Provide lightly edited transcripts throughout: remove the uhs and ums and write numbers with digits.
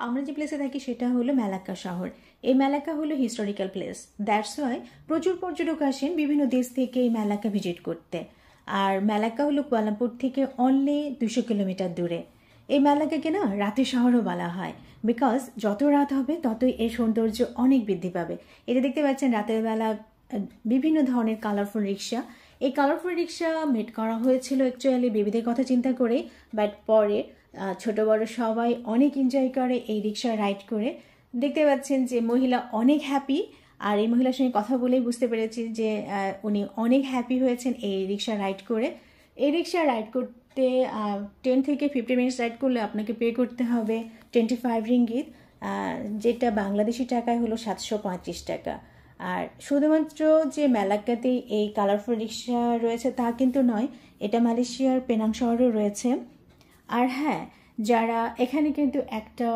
আমরা যে প্লেসে থাকি সেটা হলো মালাক্কা শহর। এই মালাক্কা হলো হিস্টোরিক্যাল প্লেস, দ্যাটস ওয়াই প্রচুর পর্যটক আসেন বিভিন্ন দেশ থেকে এই মালাক্কা ভিজিট করতে। আর মালাক্কা হলো কুয়ালালামপুর থেকে অনলি 200 কিলোমিটার দূরে। এই মালাক্কাকে না রাতের শহরও বলা হয়, বিকজ যত রাত হবে ততই এর সৌন্দর্য অনেক বৃদ্ধি পাবে। এটা দেখতে পাচ্ছেন রাতের বেলা বিভিন্ন ধরনের কালারফুল রিক্সা। এই কালারফুল রিক্সা মেড করা হয়েছিল অ্যাকচুয়ালি বেবিদের কথা চিন্তা করে, বাট পরে ছোট বড় সবাই অনেক এনজয় করে এই রিক্সা রাইড করে। দেখতে পাচ্ছেন যে মহিলা অনেক হ্যাপি, আর এই মহিলার সঙ্গে কথা বলেই বুঝতে পেরেছি যে উনি অনেক হ্যাপি হয়েছেন এই রিক্সা রাইড করে। এই রিক্সা রাইড করতে 10 থেকে 15 মিনিটস রাইড করলে আপনাকে পে করতে হবে 25 রিঙ্গিত, যেটা বাংলাদেশি টাকায় হলো 735 টাকা। আর শুধুমাত্র যে মালাক্কাতেই এই কালারফুল রিক্সা রয়েছে তা কিন্তু নয়, এটা মালয়েশিয়ার পেনাং শহরেও রয়েছে। আর হ্যাঁ, যারা এখানে কিন্তু একটা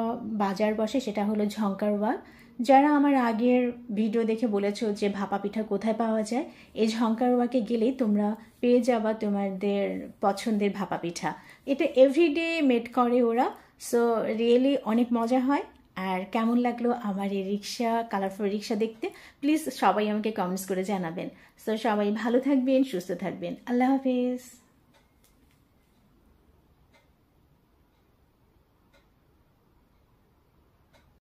বাজার বসে, সেটা হলো ঝংকারওয়া। যারা আমার আগের ভিডিও দেখে বলেছো যে ভাপা পিঠা কোথায় পাওয়া যায়, এই ঝংকারওয়াকে গেলেই তোমরা পেয়ে যাবা তোমাদের পছন্দের ভাপা পিঠা। এটা এভরিডে মেড করে ওরা, সো রিয়েলি অনেক মজা হয়। আর কেমন লাগলো আমার এই রিক্সা, কালারফুল রিক্সা দেখতে, প্লিজ সবাই আমাকে কমেন্টস করে জানাবেন। সো সবাই ভালো থাকবেন, সুস্থ থাকবেন। আল্লাহ হাফিজ।